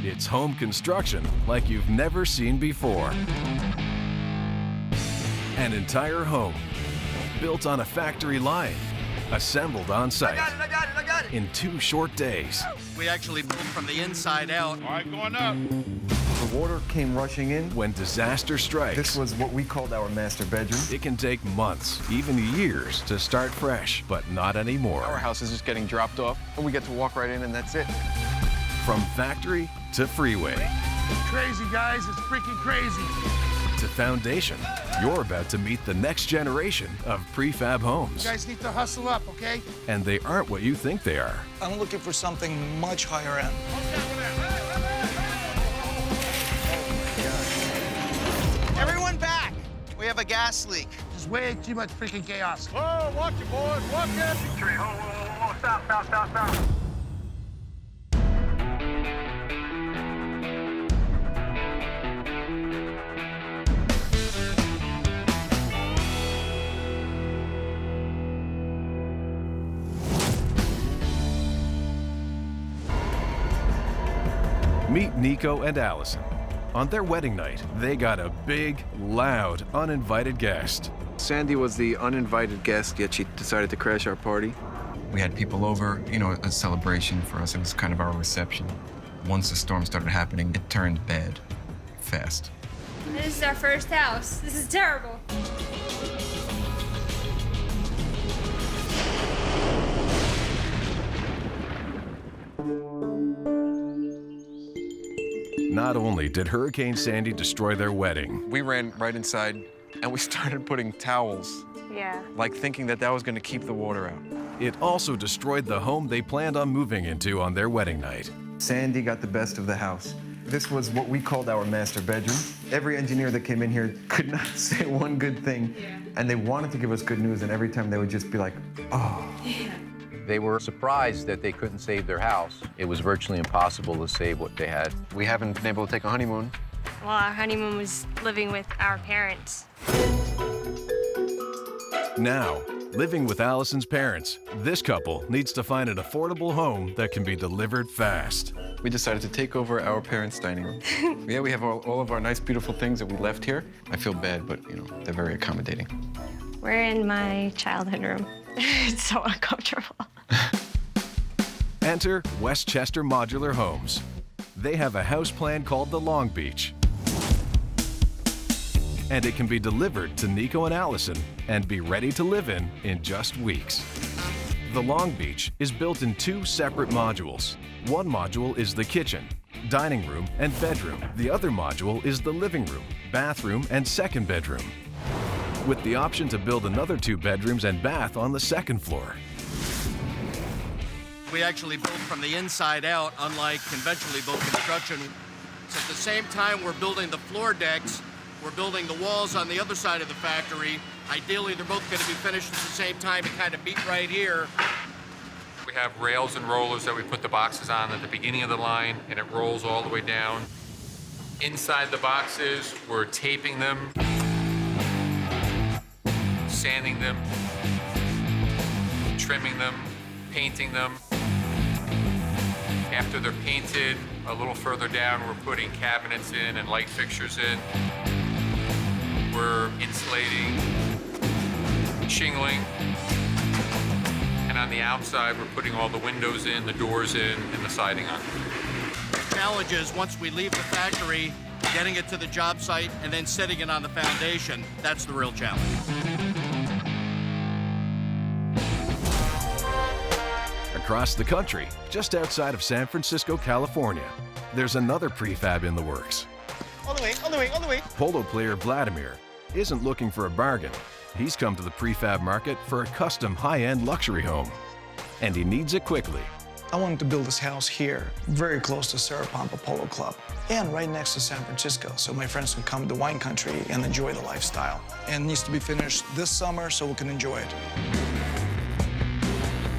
It's home construction like you've never seen before. An entire home built on a factory line, assembled on site. I got it! In 2 short days. We actually built from the inside out. All right, going up. The water came rushing in. When disaster strikes, This was what we called our master bedroom. it can take months, even years, to start fresh, but not anymore. Our house is just getting dropped off, and we get to walk right in, and that's it. From factory to freeway Crazy, guys. It's freaking crazy. to foundation, you're about to meet the next generation of prefab homes. You guys need to hustle up, okay? And they aren't what you think they are. I'm looking for something much higher end. Everyone back! We have a gas leak. There's way too much freaking chaos. Whoa, watch it, boys. Watch it. Whoa. Stop. Meet Nico and Allison. On their wedding night, they got a big, loud, uninvited guest. Sandy was the uninvited guest, yet she decided to crash our party. We had people over, a celebration for us. It was kind of our reception. Once the storm started happening, it turned bad fast. This is our first house. This is terrible. Not only did Hurricane Sandy destroy their wedding, We ran right inside, and we started putting towels, Yeah. like thinking that was going to keep the water out. it also destroyed the home they planned on moving into on their wedding night. Sandy got the best of the house. This was what we called our master bedroom. Every engineer that came in here could not say one good thing. Yeah. And they wanted to give us good news, and every time they would just be like, oh. They were surprised that they couldn't save their house. It was virtually impossible to save what they had. We haven't been able to take a honeymoon. Well, our honeymoon was living with our parents. Now, living with Allison's parents, this couple needs to find an affordable home that can be delivered fast. We decided to take over our parents' dining room. Yeah, we have all of our nice, beautiful things that we left here. I feel bad, but, they're very accommodating. We're in my childhood room. It's so uncomfortable. Enter Westchester Modular Homes. They have a house plan called the Long Beach. And it can be delivered to Nico and Allison and be ready to live in just weeks. The Long Beach is built in 2 separate modules. One module is the kitchen, dining room, and bedroom. The other module is the living room, bathroom, and second bedroom, with the option to build another 2 bedrooms and bath on the second floor. We actually built from the inside out, unlike conventionally built construction. So at the same time we're building the floor decks, we're building the walls on the other side of the factory. Ideally, they're both going to be finished at the same time and kind of meet right here. We have rails and rollers that we put the boxes on at the beginning of the line, and it rolls all the way down. Inside the boxes, we're taping them, sanding them, trimming them, painting them. After they're painted, a little further down, we're putting cabinets in and light fixtures in. We're insulating, shingling, and on the outside, we're putting all the windows in, the doors in, and the siding on. The challenge is once we leave the factory, getting it to the job site and then setting it on the foundation. That's the real challenge. Across the country, just outside of San Francisco, California, there's another prefab in the works. On the way. Polo player Vladimir isn't looking for a bargain. He's come to the prefab market for a custom high-end luxury home, and he needs it quickly. I wanted to build this house here, very close to Serapampa Polo Club, and right next to San Francisco, so my friends can come to wine country and enjoy the lifestyle. And it needs to be finished this summer so we can enjoy it.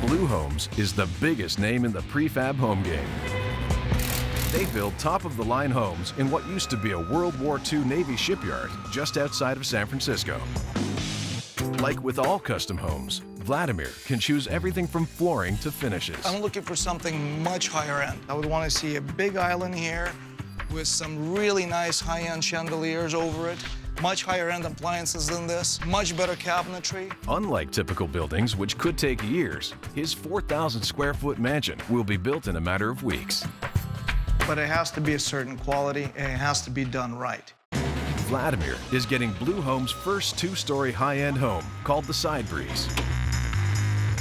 Blue Homes is the biggest name in the prefab home game. They build top-of-the-line homes in what used to be a World War II Navy shipyard just outside of San Francisco. Like with all custom homes, Vladimir can choose everything from flooring to finishes. I'm looking for something much higher end. I would want to see a big island here with some really nice high-end chandeliers over it. Much higher end appliances than this, much better cabinetry. Unlike typical buildings, which could take years, his 4,000 square foot mansion will be built in a matter of weeks. But it has to be a certain quality, and it has to be done right. Vladimir is getting Blue Home's first 2-story high-end home called the Side Breeze.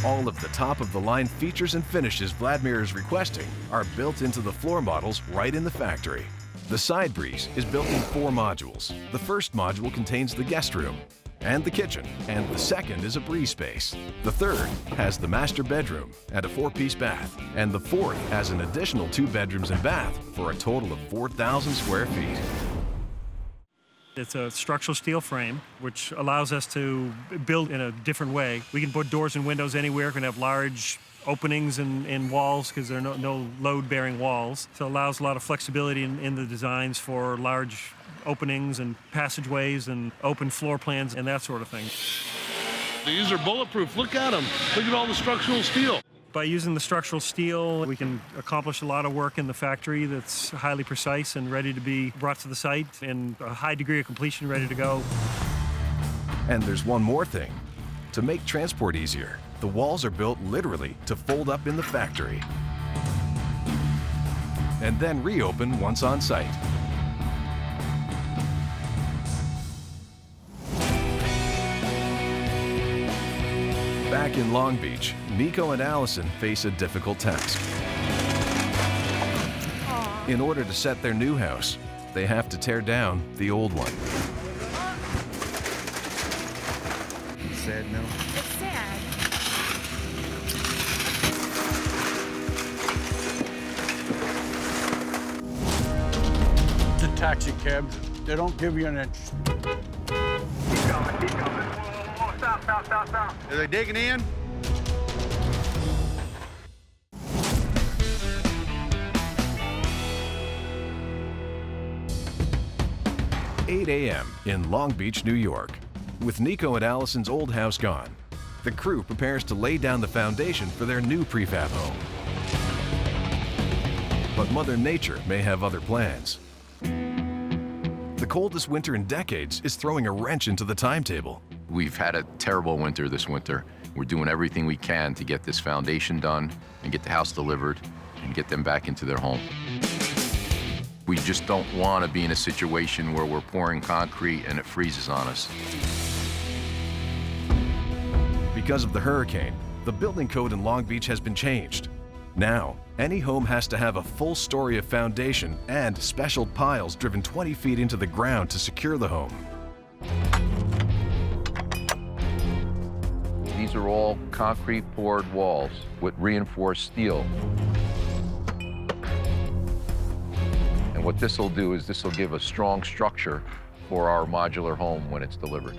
All of the top-of-the-line features and finishes Vladimir is requesting are built into the floor models right in the factory. The Side Breeze is built in 4 modules. The first module contains the guest room and the kitchen, and the second is a breeze space. The third has the master bedroom and a 4-piece bath, and the fourth has an additional 2 bedrooms and bath for a total of 4,000 square feet. It's a structural steel frame, which allows us to build in a different way. We can put doors and windows anywhere. We can have large openings in walls because there are no load-bearing walls. So it allows a lot of flexibility in the designs for large openings and passageways and open floor plans and that sort of thing. These are bulletproof. Look at them. Look at all the structural steel. By using the structural steel, we can accomplish a lot of work in the factory that's highly precise and ready to be brought to the site, and a high degree of completion ready to go. And there's one more thing. To make transport easier, the walls are built literally to fold up in the factory and then reopen once on site. Back in Long Beach, Nico and Allison face a difficult task. In order to set their new house, they have to tear down the old one. It's sad now. It's sad. It's a taxi cab. They don't give you an inch. Keep coming, keep coming. Whoa, stop, stop, stop, stop. Are they digging in? $8 a.m. in Long Beach, New York. With Nico and Allison's old house gone, the crew prepares to lay down the foundation for their new prefab home. But Mother Nature may have other plans. The coldest winter in decades is throwing a wrench into the timetable. We've had a terrible winter this winter. We're doing everything we can to get this foundation done and get the house delivered and get them back into their home. We just don't want to be in a situation where we're pouring concrete and it freezes on us. Because of the hurricane, the building code in Long Beach has been changed. Now, any home has to have a full story of foundation and special piles driven 20 feet into the ground to secure the home. These are all concrete poured walls with reinforced steel. And what this will do is this will give a strong structure for our modular home when it's delivered.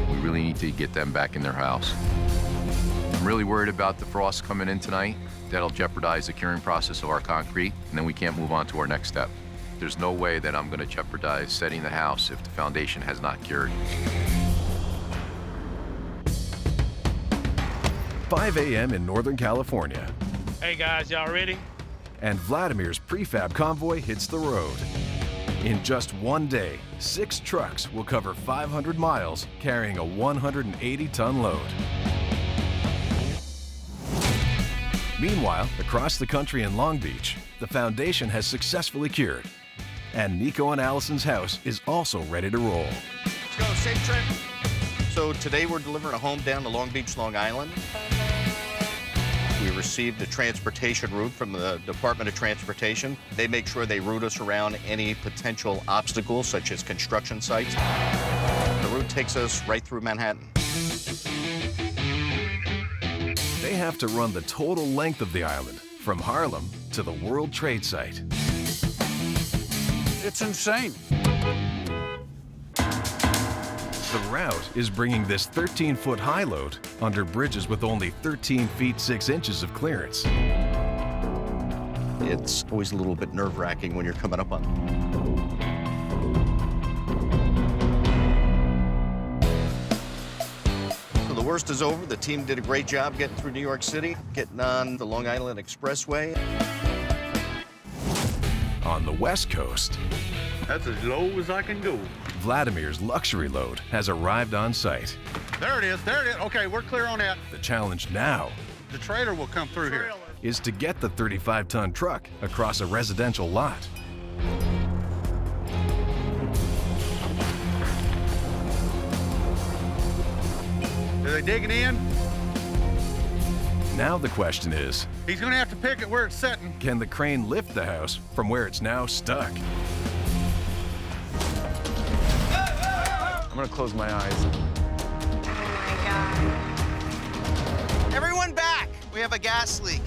We really need to get them back in their house. I'm really worried about the frost coming in tonight. That'll jeopardize the curing process of our concrete, and then we can't move on to our next step. There's no way that I'm going to jeopardize setting the house if the foundation has not cured. 5 a.m. in Northern California. Hey guys, y'all ready? And Vladimir's prefab convoy hits the road. In just one day, 6 trucks will cover 500 miles carrying a 180-ton load. Meanwhile, across the country in Long Beach, the foundation has successfully cured. And Nico and Allison's house is also ready to roll. Let's go, safe trip. So today we're delivering a home down to Long Beach, Long Island. We received a transportation route from the Department of Transportation. They make sure they route us around any potential obstacles, such as construction sites. The route takes us right through Manhattan. They have to run the total length of the island, from Harlem to the World Trade Site. It's insane. The route is bringing this 13-foot high load under bridges with only 13 feet 6 inches of clearance. It's always a little bit nerve-wracking when you're coming up on So the worst is over. The team did a great job getting through New York City, getting on the Long Island Expressway. On the West Coast, That's as low as I can go. Vladimir's luxury load has arrived on site. There it is, there it is. Okay, we're clear on that. The challenge now The trailer will come through here. is to get the 35-ton truck across a residential lot. Are they digging in? Now the question is, He's gonna have to pick it where it's sitting. can the crane lift the house from where it's now stuck? I'm gonna close my eyes. Everyone back! We have a gas leak.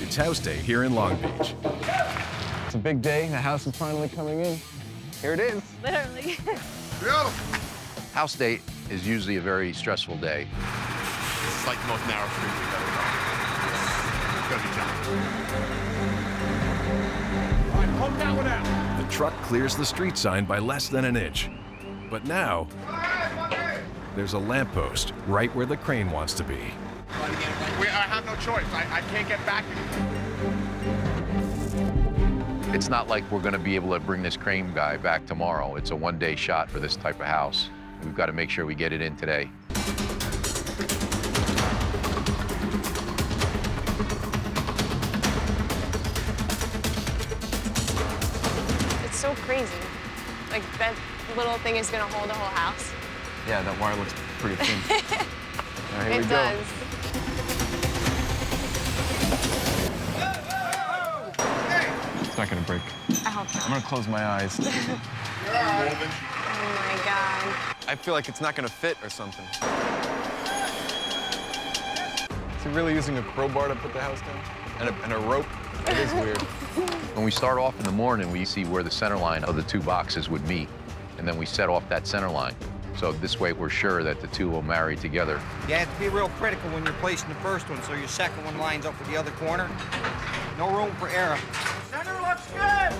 It's house day here in Long Beach. It's a big day. The house is finally coming in. Here it is. Literally. House day is usually a very stressful day. It's like the most narrow street we've ever done. It's gonna be tough. All right, pump that one out. The truck clears the street sign by less than an inch. But now, there's a lamppost right where the crane wants to be. I have no choice. I can't get back. It's not like we're gonna be able to bring this crane guy back tomorrow. It's a one-day shot for this type of house. We've got to make sure we get it in today. It's so crazy. Like, that little thing is gonna hold the whole house. Yeah, that wire looks pretty thin. All right, here we It go. does. It's not gonna break. I hope not. I'm gonna close my eyes. Oh my God. I feel like it's not gonna fit or something. Is he really using a crowbar to put the house down? And a rope? It is weird. When we start off in the morning, we see where the center line of the two boxes would meet, and then we set off that center line. So this way, we're sure that the two will marry together. You have to be real critical when you're placing the first one, so your second one lines up with the other corner. No room for error. Center looks good!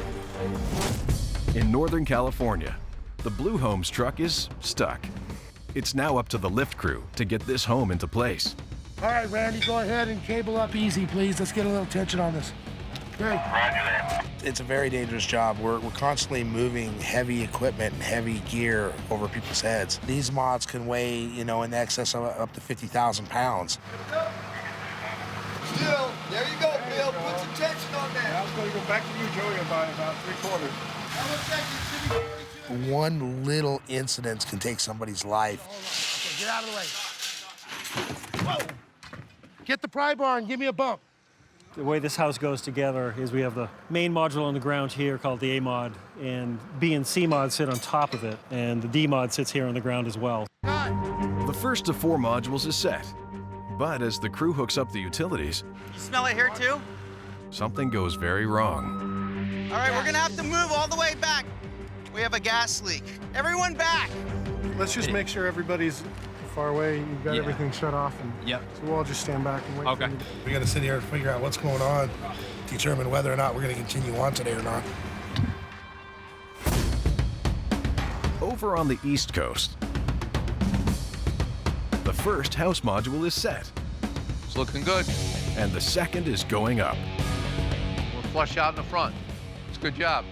In Northern California, the Blue Homes truck is stuck. It's now up to the lift crew to get this home into place. All right, Randy, go ahead and cable up easy, please. Let's get a little tension on this. Great. It's a very dangerous job. We're constantly moving heavy equipment and heavy gear over people's heads. These mods can weigh, in excess of up to 50,000 pounds. Still, there you go, Bill. Put some tension on that. I was going to go back to you, Joey, by about 3/4. How much seconds? One little incident can take somebody's life. Okay, get out of the way. Whoa! Get the pry bar and give me a bump. The way this house goes together is we have the main module on the ground here called the A mod, and B and C mod sit on top of it, and the D mod sits here on the ground as well. The first of 4 modules is set. But as the crew hooks up the utilities, You smell it here, too? something goes very wrong. All right, we're gonna have to move all the way back. We have a gas leak. Everyone back! Let's just make sure everybody's far away. You've got everything shut off. Yep. So we'll all just stand back and wait. Okay. We got to sit here and figure out what's going on, determine whether or not we're going to continue on today or not. Over on the East Coast, the first house module is set, It's looking good. and the second is going up. We're flush out in the front. It's a good job.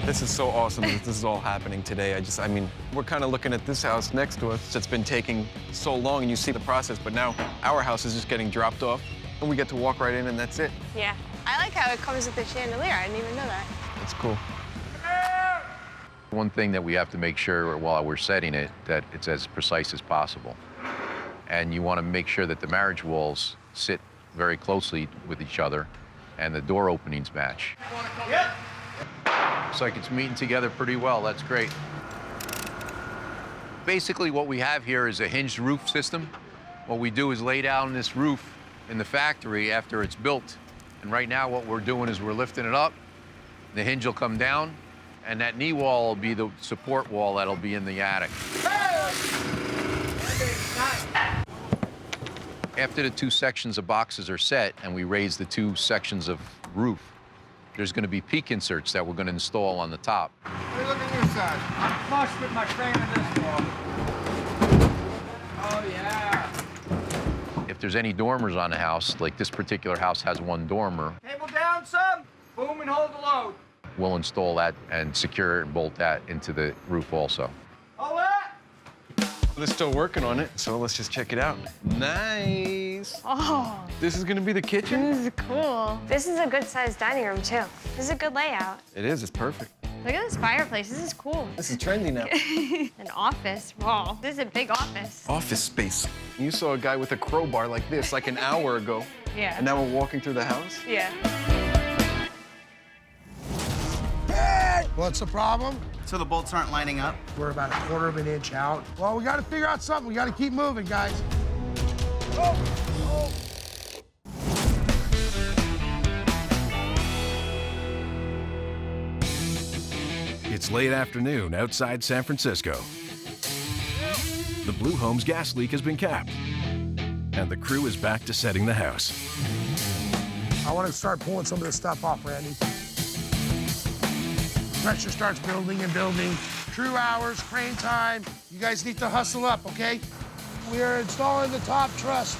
This is so awesome that this is all happening today. I mean, we're kind of looking at this house next to us that's been taking so long, and you see the process, but now our house is just getting dropped off, and we get to walk right in, and that's it. Yeah. I like how it comes with the chandelier. I didn't even know that. That's cool. One thing that we have to make sure while we're setting it, that it's as precise as possible. And you want to make sure that the marriage walls sit very closely with each other and the door openings match. Yep. Looks like it's meeting together pretty well. That's great. Basically, what we have here is a hinged roof system. What we do is lay down this roof in the factory after it's built. And right now, what we're doing is we're lifting it up. The hinge will come down, and that knee wall will be the support wall that'll be in the attic. Hey! After the 2 sections of boxes are set and we raise the 2 sections of roof, there's going to be peak inserts that we're going to install on the top. Hey, look at this side. I'm flush with my frame in this wall. Oh, yeah. If there's any dormers on the house, like this particular house has 1 dormer, Cable down some. Boom and hold the load. we'll install that and secure it and bolt that into the roof also. Hold it. They're still working on it, so let's just check it out. Nice. Oh. This is gonna be the kitchen? This is cool. This is a good-sized dining room, too. This is a good layout. It is, it's perfect. Look at this fireplace. This is cool. This is trendy now. An office. Whoa. This is a big office. Office space. You saw a guy with a crowbar like this like an hour ago. Yeah. And now we're walking through the house? Yeah. What's the problem? So the bolts aren't lining up? We're about 1/4 of an inch out. Well, we got to figure out something. We got to keep moving, guys. Oh. It's late afternoon outside San Francisco. The Blue Home's gas leak has been capped, and the crew is back to setting the house. I want to start pulling some of this stuff off, Randy. Pressure starts building and building. Crew hours, crane time. You guys need to hustle up, okay? We are installing the top truss.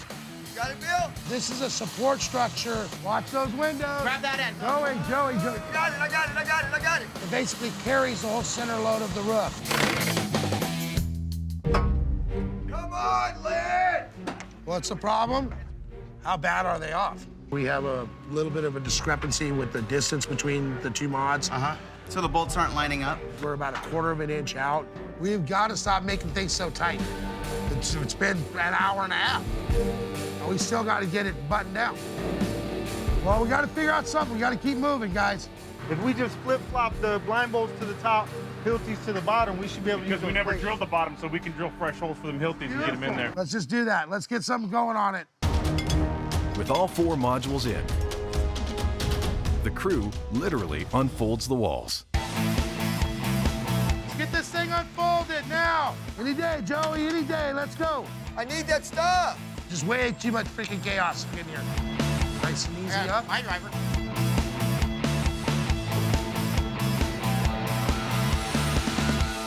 Got it, Bill? This is a support structure. Watch those windows. Grab that end. Joey. I got it. It basically carries the whole center load of the roof. Come on, Lynn! What's the problem? How bad are they off? We have a little bit of a discrepancy with the distance between the 2 mods. So the bolts aren't lining up? We're about 1/4 of an inch out. We've got to stop making things so tight. It's been an hour and a half. And we still got to get it buttoned down. Well, we got to figure out something. We got to keep moving, guys. If we just flip-flop the blind bolts to the top, Hilties to the bottom, we should be able to use Because we never drilled the bottom, so we can drill fresh holes for them Hilties and get them in there. Let's just do that. Let's get something going on it. With all 4 modules in, the crew literally unfolds the walls. Let's get this thing unfolded now. Any day, Joey, any day. Let's go. I need that stuff. Just way too much freaking chaos in here. Nice and easy up. My driver.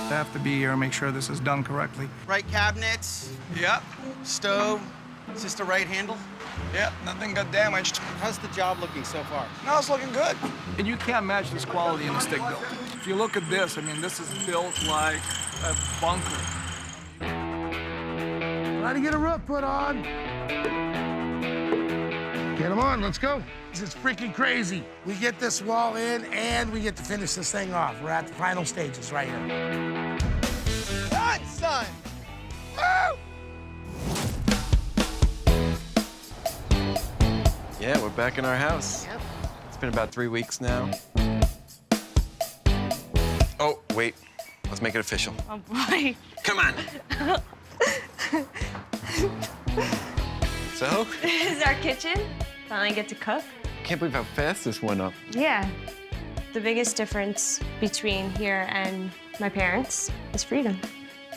Have to be here and make sure this is done correctly. Right cabinets. Yep. Stove. It's just a right handle. Yep, nothing got damaged. How's the job looking so far? No, it's looking good. And you can't match this quality in a stick built. If you look at this, I mean, this is built like a bunker. Trying to get a roof put on. Get them on, let's go. This is freaking crazy. We get this wall in and we get to finish this thing off. We're at the final stages right here. Done, son! Woo! Yeah, we're back in our house. Yep. It's been about 3 weeks now. Oh, wait. Let's make it official. Oh, boy. Come on. So? This is our kitchen. Finally get to cook. Can't believe how fast this went up. Yeah. The biggest difference between here and my parents is freedom.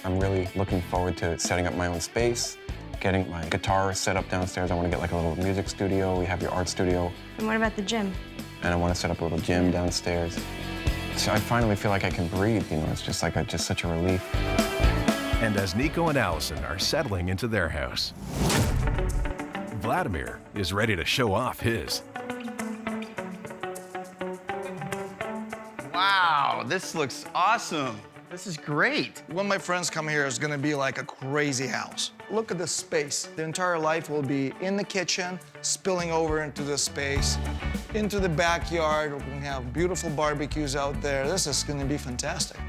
I'm really looking forward to setting up my own space, getting my guitar set up downstairs. I want to get like a little music studio. We have your art studio. And what about the gym? And I want to set up a little gym downstairs. So I finally feel like I can breathe, you know, it's just like just such a relief. And as Nico and Allison are settling into their house, Vladimir is ready to show off his. Wow, this looks awesome. This is great. When my friends come here, it's gonna be like a crazy house. Look at this space. The entire life will be in the kitchen, spilling over into this space, into the backyard. We're gonna have beautiful barbecues out there. This is gonna be fantastic.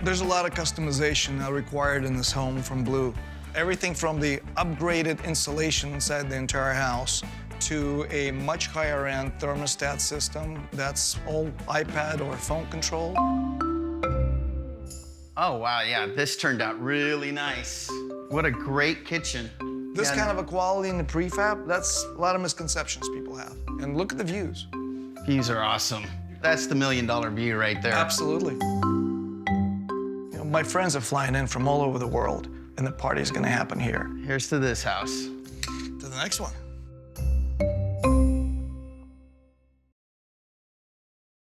There's a lot of customization required in this home from Blue. Everything from the upgraded insulation inside the entire house to a much higher end thermostat system that's all iPad or phone controlled. Oh, wow, yeah, this turned out really nice. What a great kitchen. This kind of a quality in the prefab, that's a lot of misconceptions people have. And look at the views. Views are awesome. That's the $1 million view right there. Absolutely. You know, my friends are flying in from all over the world, and the party's gonna happen here. Here's to this house. To the the next one.